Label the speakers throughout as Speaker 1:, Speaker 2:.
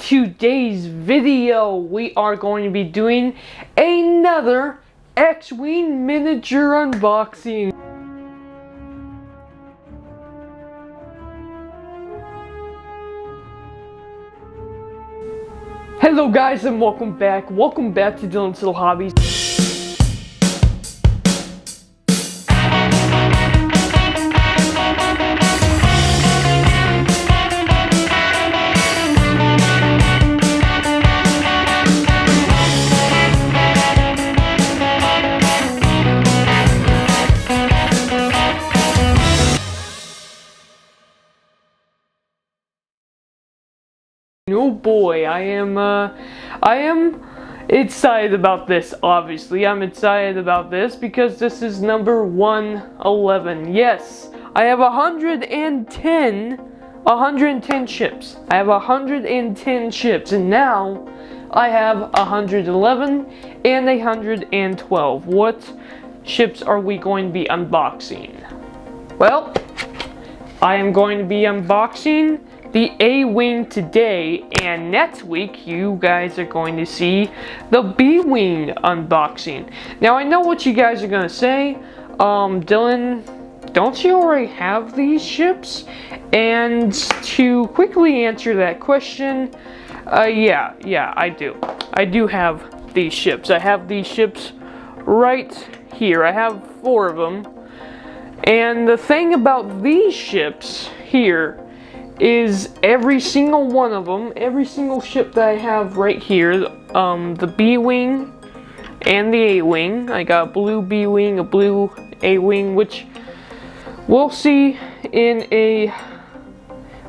Speaker 1: today's video, we are going to be doing another X-Wing miniature unboxing. Hello guys and welcome back to Dylan's Little Hobbies. Oh boy, I am excited about this, obviously. I'm excited about this because this is number 111. Yes, I have 110 ships. I have 110 ships, and now I have 111 and 112. What ships are we going to be unboxing? Well, I am going to be unboxing the A-Wing today, and next week you guys are going to see the B-Wing unboxing. Now I know what you guys are gonna say, Dylan, don't you already have these ships? And to quickly answer that question, yeah, I do. I do have these ships. I have these ships right here. I have 4 of them. And the thing about these ships here is every single one of them, every single ship that I have right here, the B-Wing and the A-Wing. I got a blue B-Wing, a blue A-Wing, which we'll see in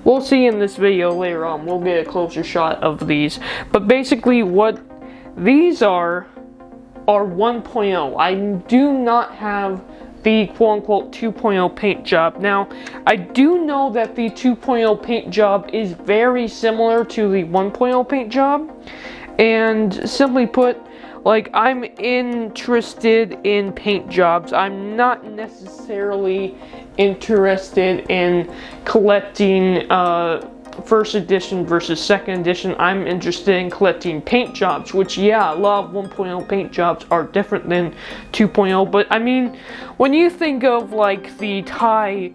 Speaker 1: this video later on. We'll get a closer shot of these. But basically what these are 1.0. I do not have the quote-unquote 2.0 paint job. Now, I do know that the 2.0 paint job is very similar to the 1.0 paint job, and simply put, like, I'm interested in paint jobs. I'm not necessarily interested in collecting first edition versus second edition. I'm interested in collecting paint jobs, which, yeah, a lot of 1.0 paint jobs are different than 2.0, but I mean, when you think of like the TIE,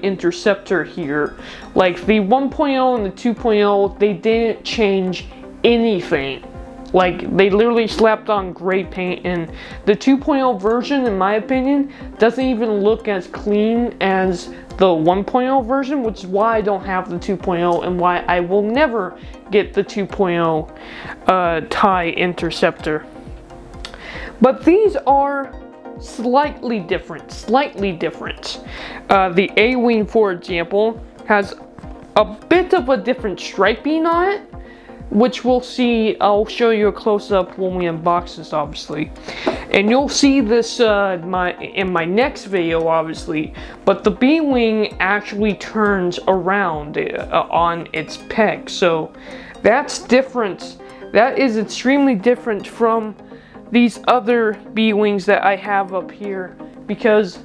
Speaker 1: interceptor here, like the 1.0 and the 2.0, they didn't change anything. Like, they literally slapped on gray paint, and the 2.0 version, in my opinion, doesn't even look as clean as the 1.0 version, which is why I don't have the 2.0 and why I will never get the 2.0 TIE interceptor. But these are slightly different, the A-Wing, for example, has a bit of a different striping on it, which we'll see. I'll show you a close-up when we unbox this, obviously, and you'll see this in my next video, obviously. But the B-Wing actually turns around on its peg, so that's different. That is extremely different from these other B-Wings that I have up here, because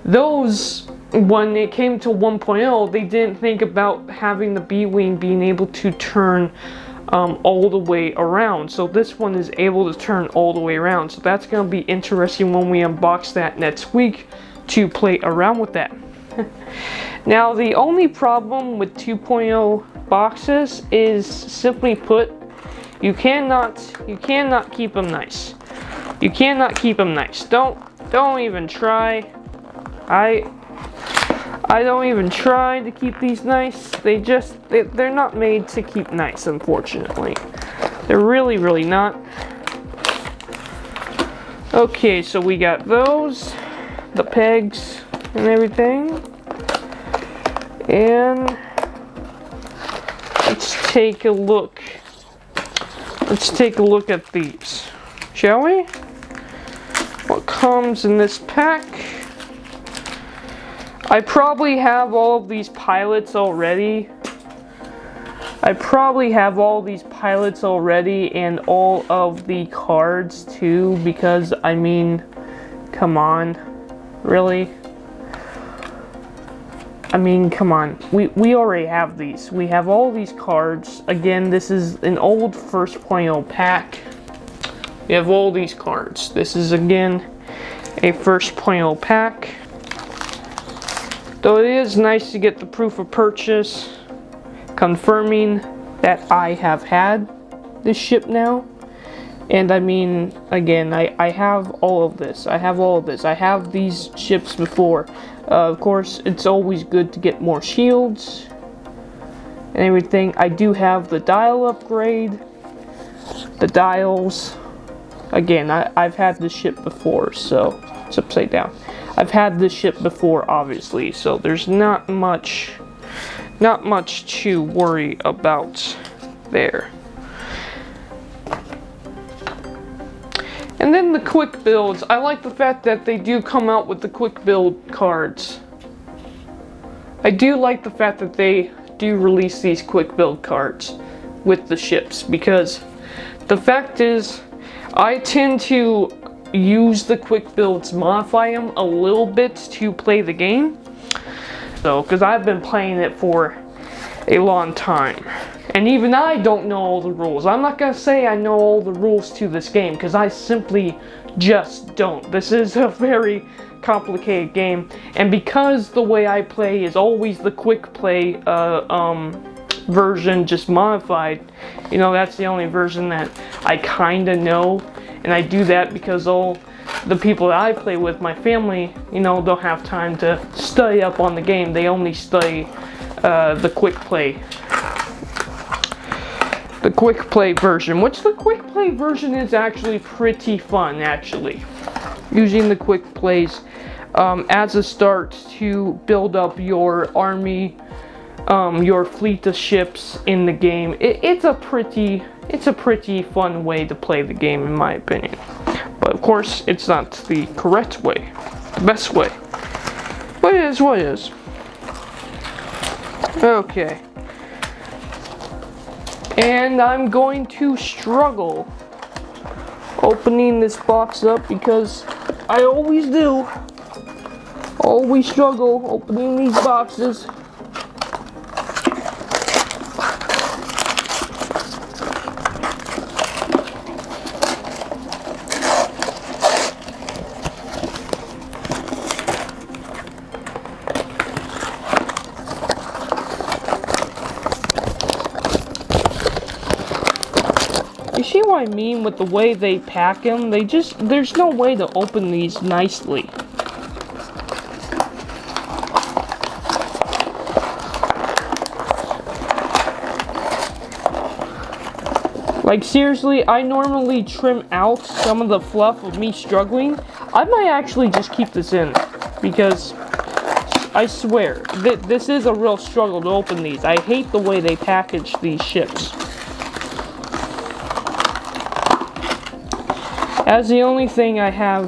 Speaker 1: those, when it came to 1.0, they didn't think about having the B-Wing being able to turn all the way around. So this one is able to turn all the way around. So that's going to be interesting when we unbox that next week to play around with that. Now, the only problem with 2.0 boxes is, simply put, you cannot keep them nice. You cannot keep them nice. Don't even try. I don't even try to keep these nice. They're not made to keep nice, unfortunately. They're really not. Okay, so we got those, the pegs and everything. And let's take a look. Let's take a look at these, shall we? What comes in this pack? I probably have all of these pilots already. And all of the cards too, because I mean, come on, really? I mean, come on. We already have these. We have all these cards. Again, this is an old 1.0 pack. We have all these cards. This is, again, a 1.0 pack. Though it is nice to get the proof of purchase confirming that I have had this ship now. And I mean, again, I have all of this. I have all of this. I have these ships before. Of course, it's always good to get more shields and everything. I do have the dial upgrade, the dials. Again, I've had this ship before, so it's upside down. I've had this ship before, obviously, so there's not much to worry about there. And then the quick builds. I like the fact that they do come out with the quick build cards. I do like the fact that they do release these quick build cards with the ships, because the fact is, I tend to use the quick builds, modify them a little bit to play the game. So, because I've been playing it for a long time. And even I don't know all the rules. I'm not gonna say I know all the rules to this game, because I simply just don't. This is a very complicated game, and because the way I play is always the quick play version, just modified, you know, that's the only version that I kinda know, and I do that because all the people that I play with, my family, you know, don't have time to study up on the game. They only study the quick play. The quick play version, which the quick play version is actually pretty fun, actually. Using the quick plays as a start to build up your army, your fleet of ships in the game. It's a pretty fun way to play the game, in my opinion. But of course, it's not the correct way, the best way. But it is what it is. Okay. And I'm going to struggle opening this box up, because I always do. Always struggle opening these boxes. You see what I mean with the way they pack them? There's no way to open these nicely. Like, seriously, I normally trim out some of the fluff of me struggling. I might actually just keep this in, because I swear, this is a real struggle to open these. I hate the way they package these ships. As the only thing I have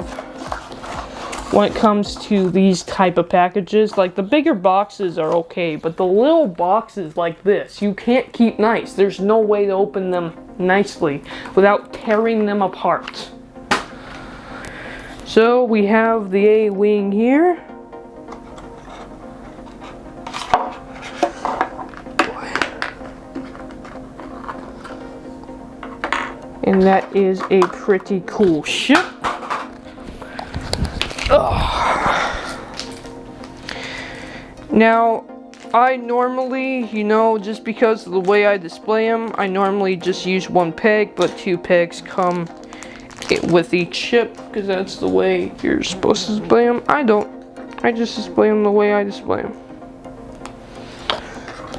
Speaker 1: when it comes to these type of packages, like the bigger boxes are okay, but the little boxes like this, you can't keep nice. There's no way to open them nicely without tearing them apart. So we have the A-wing here. And that is a pretty cool ship. Now, I normally, you know, just because of the way I display them, I normally just use one peg, but two pegs come with each ship, because that's the way you're supposed to display them. I don't. I just display them the way I display them.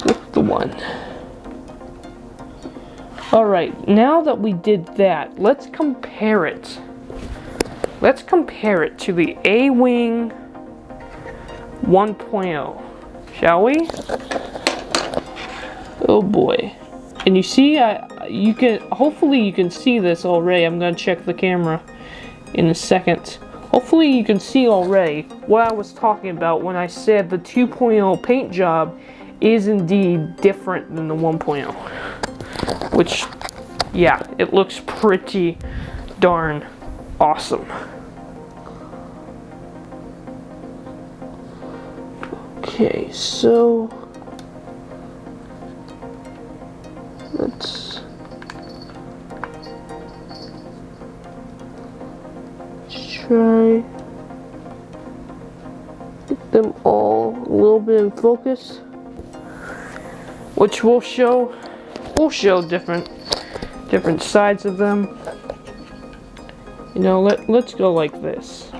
Speaker 1: With the one. Alright, now that we did that, let's compare it. Let's compare it to the A-Wing 1.0, shall we? Oh boy. And you see, hopefully you can see this already. I'm gonna check the camera in a second. Hopefully you can see already what I was talking about when I said the 2.0 paint job is indeed different than the 1.0. Which, yeah, it looks pretty darn awesome. Okay, so let's try get them all a little bit in focus, which we'll show different sides of them. You know, let's go like this.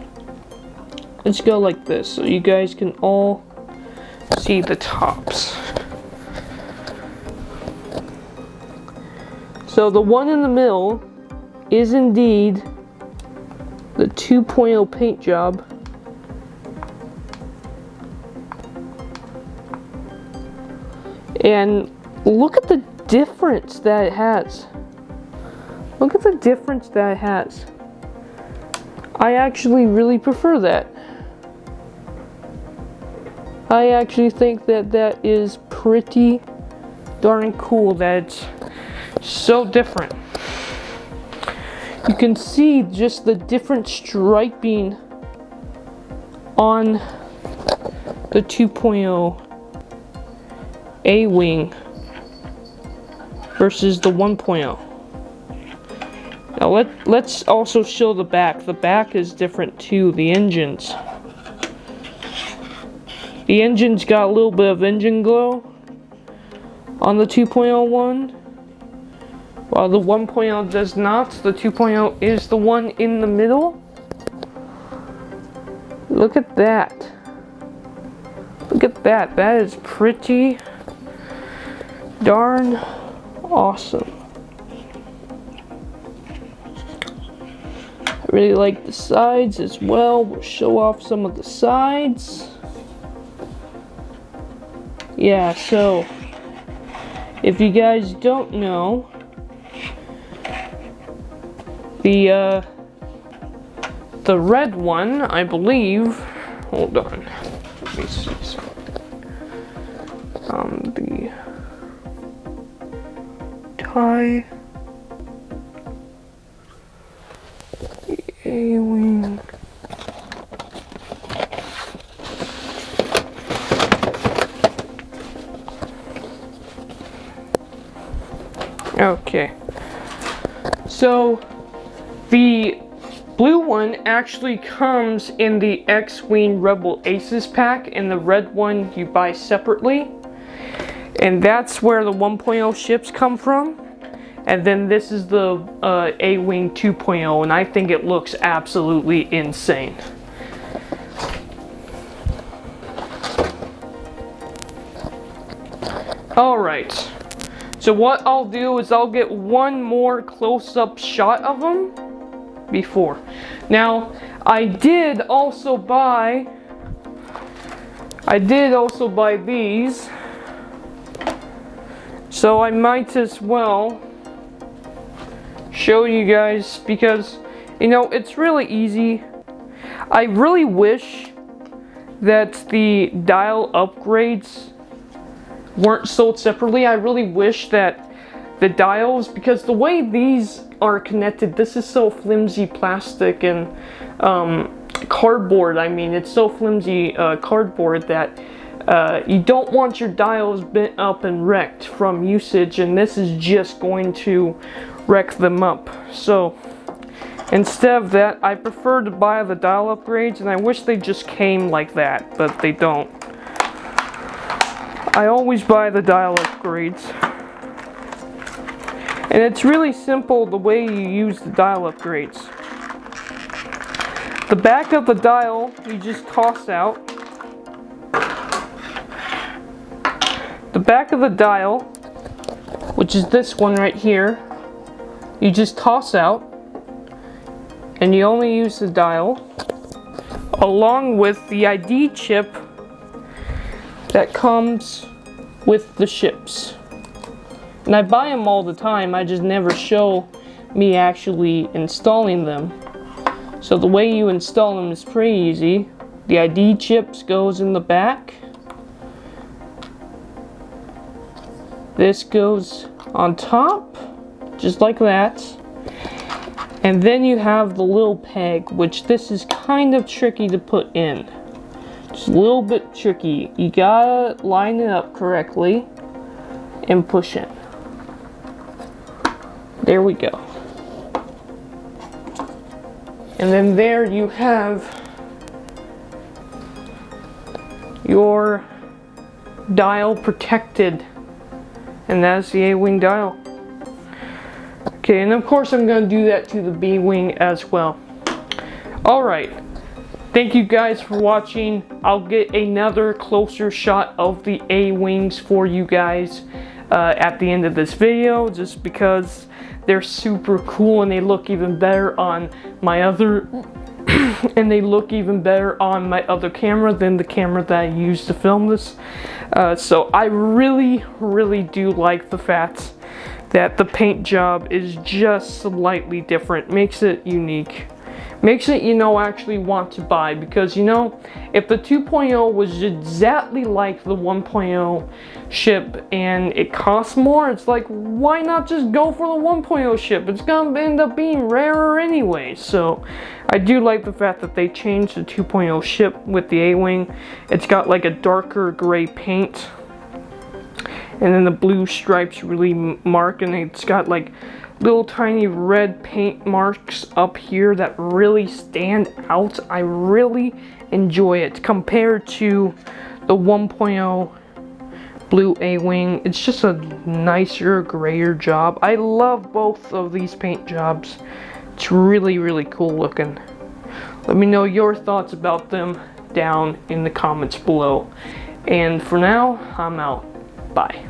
Speaker 1: Let's go like this so you guys can all see the tops. So the one in the middle is indeed the 2.0 paint job. And look at the difference that it has. Look at the difference that it has. I actually really prefer that. I actually think that that is pretty darn cool that it's so different. You can see just the different striping on the 2.0 A-wing versus the 1.0. Now let's also show the back. The back is different too, the engines. The engine's got a little bit of engine glow on the 2.0 one, while the 1.0 does not. The 2.0 is the one in the middle. Look at that. Look at that. That is pretty darn awesome. I really like the sides as well. We'll show off some of the sides. Yeah, so if you guys don't know, the red one, I believe, hold on, let me see something. The tie, the A-wing. Okay, so the blue one actually comes in the X-Wing Rebel Aces pack, and the red one you buy separately. And that's where the 1.0 ships come from. And then this is the A-Wing 2.0, and I think it looks absolutely insane. Alright. So what I'll do is I'll get one more close-up shot of them before. Now, I did also buy these. So I might as well show you guys, because, you know, it's really easy. I really wish that the dial upgrades weren't sold separately. I really wish that the dials, because the way these are connected, this is so flimsy plastic and cardboard. I mean, it's so flimsy cardboard that you don't want your dials bent up and wrecked from usage, and this is just going to wreck them up. So instead of that, I prefer to buy the dial upgrades, and I wish they just came like that, but they don't. I always buy the dial upgrades. And it's really simple the way you use the dial upgrades. The back of the dial, you just toss out. The back of the dial, which is this one right here, you just toss out. And you only use the dial, along with the ID chip that comes with the ships. And I buy them all the time, I just never show me actually installing them. So the way you install them is pretty easy. The ID chips goes in the back. This goes on top, just like that. And then you have the little peg, which this is kind of tricky to put in. It's a little bit tricky. You gotta line it up correctly and push in. There we go. And then there you have your dial protected. And that's the A-wing dial. Okay, and of course I'm going to do that to the B-wing as well. Alright, thank you guys for watching. I'll get another closer shot of the A-wings for you guys at the end of this video, just because they're super cool and they look even better on my other camera than the camera that I used to film this. So I really do like the fact that the paint job is just slightly different. Makes it unique. Makes it, actually want to buy, because, if the 2.0 was exactly like the 1.0 ship and it costs more, it's like, why not just go for the 1.0 ship? It's gonna end up being rarer anyway. So I do like the fact that they changed the 2.0 ship with the A-wing. It's got like a darker gray paint, and then the blue stripes really mark, and it's got like little tiny red paint marks up here that really stand out. I really enjoy it compared to the 1.0 blue A-wing. It's just a nicer, grayer job. I love both of these paint jobs. It's really cool looking. Let me know your thoughts about them down in the comments below. And for now, I'm out. Bye.